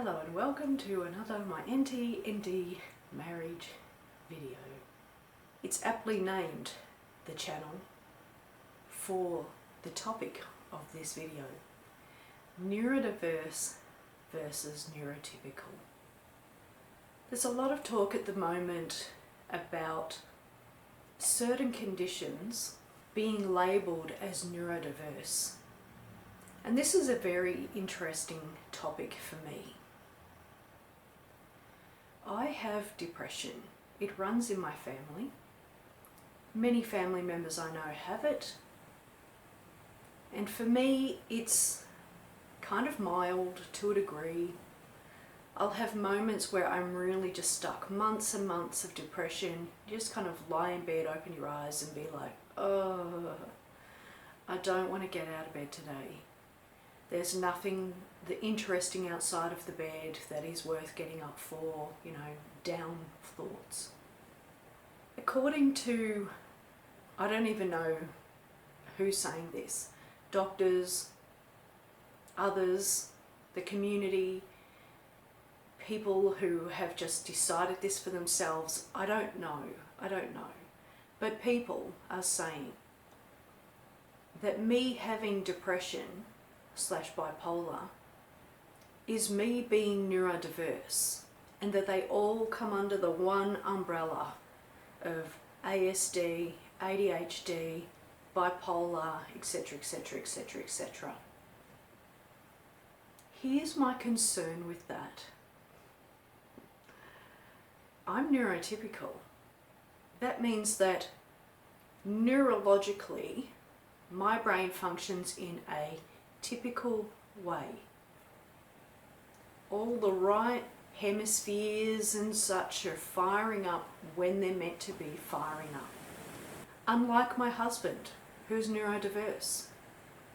Hello and welcome to another my NT marriage video. It's aptly named the channel for the topic of this video: neurodiverse versus neurotypical. There's a lot of talk at the moment about certain conditions being labelled as neurodiverse. And this is a very interesting topic for me. I have depression. It runs in my family. Many family members I know have it. And for me, it's kind of mild to a degree. I'll have moments where I'm really just stuck, months and months of depression. You just kind of lie in bed, open your eyes and be like, oh, I don't want to get out of bed today. There's nothing interesting outside of the bed that is worth getting up for, down thoughts. According to, I don't even know who's saying this, doctors, others, the community, people who have just decided this for themselves, I don't know. But people are saying that me having depression / bipolar is me being neurodiverse, and that they all come under the one umbrella of ASD, ADHD, bipolar, etc. Here's my concern with that. I'm neurotypical. That means that neurologically my brain functions in a typical way. All the right hemispheres and such are firing up when they're meant to be firing up. Unlike my husband, who's neurodiverse.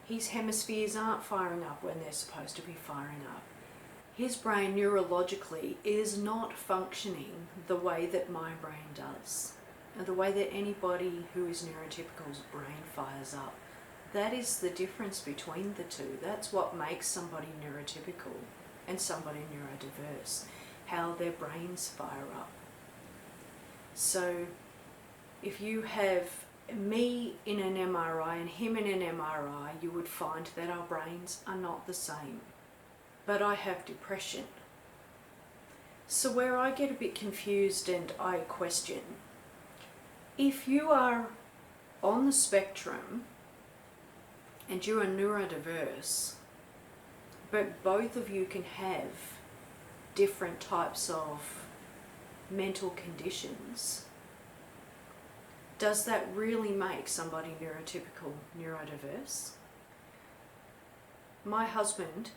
His hemispheres aren't firing up when they're supposed to be firing up. His brain neurologically is not functioning the way that my brain does, and the way that anybody who is neurotypical's brain fires up. That is the difference between the two. That's what makes somebody neurotypical and somebody neurodiverse, how their brains fire up. So if you have me in an MRI and him in an MRI, you would find that our brains are not the same. But I have depression. So where I get a bit confused and I question, if you are on the spectrum and you're a neurodiverse, but both of you can have different types of mental conditions, does that really make somebody neurotypical, neurodiverse? My husband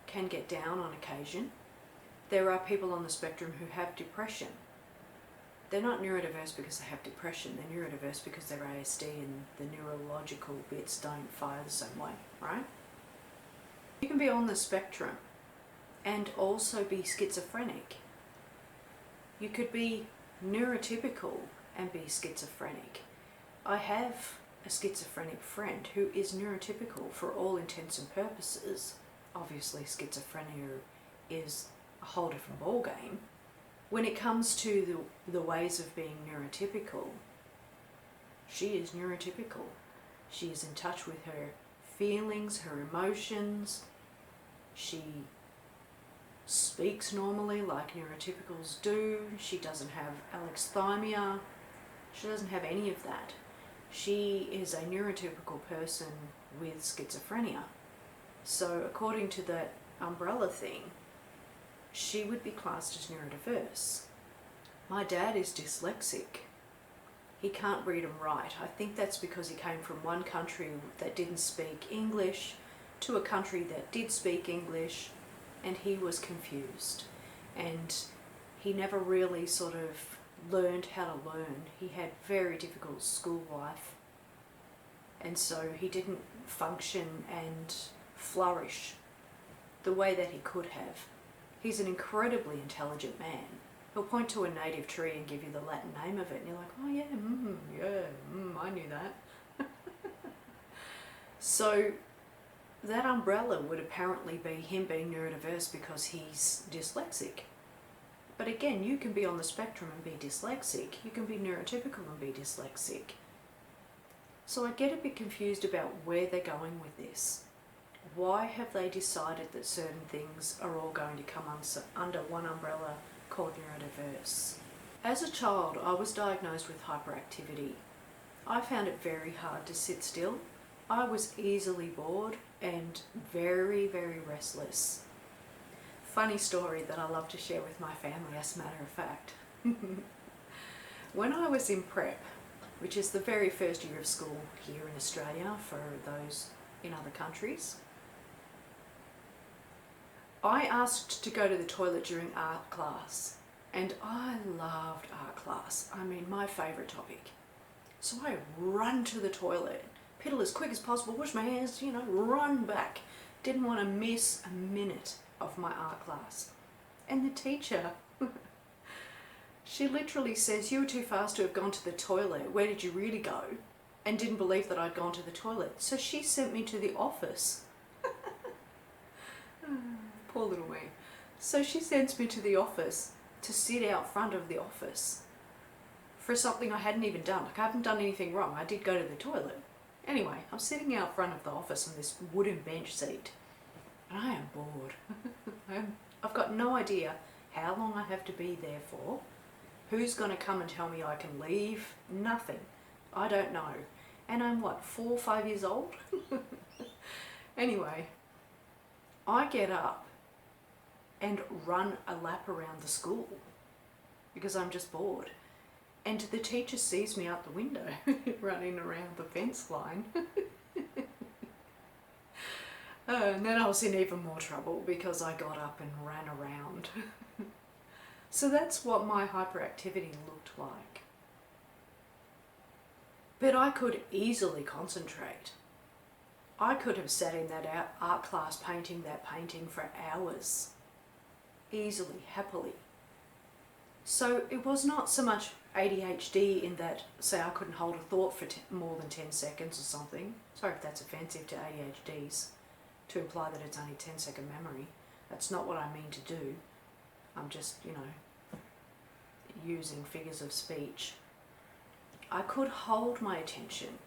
can get down on occasion. There are people on the spectrum who have depression. They're not neurodiverse because they have depression, they're neurodiverse because they're ASD and the neurological bits don't fire the same way, right? You can be on the spectrum and also be schizophrenic. You could be neurotypical and be schizophrenic. I have a schizophrenic friend who is neurotypical for all intents and purposes. Obviously schizophrenia is a whole different ballgame. When it comes to the ways of being neurotypical, she is neurotypical. She is in touch with her feelings, her emotions. She speaks normally like neurotypicals do. She doesn't have alexithymia. She doesn't have any of that. She is a neurotypical person with schizophrenia. So according to that umbrella thing, she would be classed as neurodiverse. My dad is dyslexic. He can't read and write. I think that's because he came from one country that didn't speak English to a country that did speak English, and he was confused. And he never really sort of learned how to learn. He had very difficult school life, and so he didn't function and flourish the way that he could have. He's an incredibly intelligent man. He'll point to a native tree and give you the Latin name of it, and you're like, oh yeah, I knew that. So that umbrella would apparently be him being neurodiverse because he's dyslexic. But again, you can be on the spectrum and be dyslexic. You can be neurotypical and be dyslexic. So I get a bit confused about where they're going with this. Why have they decided that certain things are all going to come under one umbrella called neurodiverse? As a child, I was diagnosed with hyperactivity. I found it very hard to sit still. I was easily bored and very, very restless. Funny story that I love to share with my family, as a matter of fact. When I was in prep, which is the very first year of school here in Australia for those in other countries, I asked to go to the toilet during art class, and I loved art class. I mean, my favourite topic. So I run to the toilet, pedal as quick as possible, wash my hands, run back. Didn't want to miss a minute of my art class. And the teacher, she literally says, "You were too fast to have gone to the toilet. Where did you really go?" And didn't believe that I'd gone to the toilet. So she sent me to the office. Poor little me. So she sends me to the office to sit out front of the office for something I hadn't even done. Like, I haven't done anything wrong. I did go to the toilet. Anyway, I'm sitting out front of the office on this wooden bench seat, and I am bored. I've got no idea how long I have to be there for. Who's going to come and tell me I can leave? Nothing. I don't know. And I'm 4 or 5 years old? Anyway, I get up and run a lap around the school because I'm just bored. And the teacher sees me out the window running around the fence line. And then I was in even more trouble because I got up and ran around. So that's what my hyperactivity looked like. But I could easily concentrate. I could have sat in that art class painting that painting for hours. Easily, happily. So it was not so much ADHD in that, say, I couldn't hold a thought for more than 10 seconds or something. Sorry if that's offensive to ADHDs, to imply that it's only 10-second memory. That's not what I mean to do. I'm just, using figures of speech. I could hold my attention.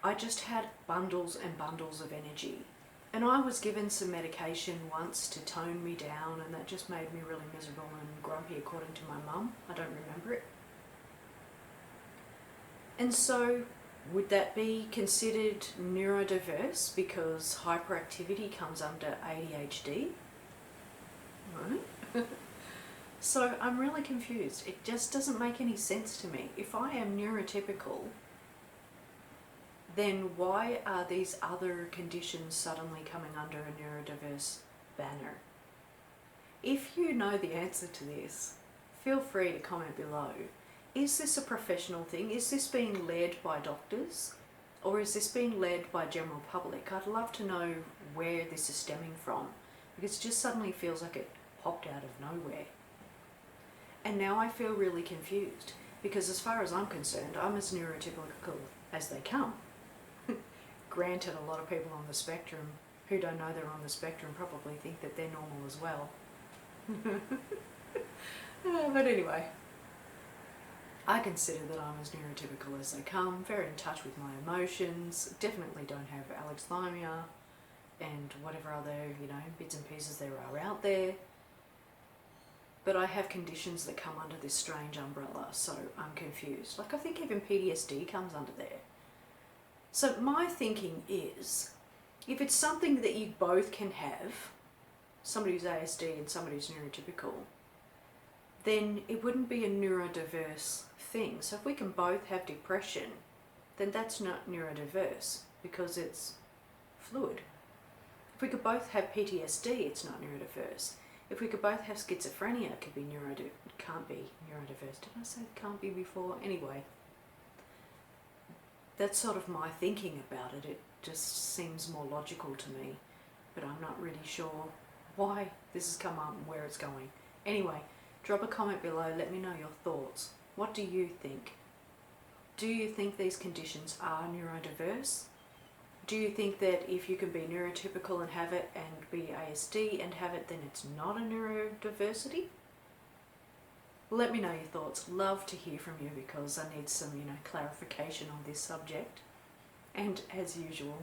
I just had bundles and bundles of energy. And I was given some medication once to tone me down, and that just made me really miserable and grumpy, according to my mum. I don't remember it. And so, would that be considered neurodiverse because hyperactivity comes under ADHD? Right? So I'm really confused. It just doesn't make any sense to me. If I am neurotypical, then why are these other conditions suddenly coming under a neurodiverse banner? If you know the answer to this, feel free to comment below. Is this a professional thing? Is this being led by doctors? Or is this being led by general public? I'd love to know where this is stemming from, because it just suddenly feels like it popped out of nowhere. And now I feel really confused, because as far as I'm concerned, I'm as neurotypical as they come. Granted, a lot of people on the spectrum who don't know they're on the spectrum probably think that they're normal as well. But anyway, I consider that I'm as neurotypical as they come, very in touch with my emotions, definitely don't have alexithymia and whatever other, bits and pieces there are out there. But I have conditions that come under this strange umbrella, so I'm confused. Like, I think even PTSD comes under there. So my thinking is, if it's something that you both can have, somebody who's ASD and somebody who's neurotypical, then it wouldn't be a neurodiverse thing. So if we can both have depression, then that's not neurodiverse because it's fluid. If we could both have PTSD, it's not neurodiverse. If we could both have schizophrenia, it could be can't be neurodiverse. Did I say can't be before? Anyway. That's sort of my thinking about it. It just seems more logical to me, but I'm not really sure why this has come up and where it's going. Anyway, drop a comment below, let me know your thoughts. What do you think? Do you think these conditions are neurodiverse? Do you think that if you can be neurotypical and have it, and be ASD and have it, then it's not a neurodiversity? Let me know your thoughts. Love to hear from you, because I need some, clarification on this subject. And as usual,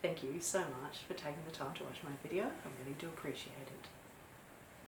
thank you so much for taking the time to watch my video. I really do appreciate it.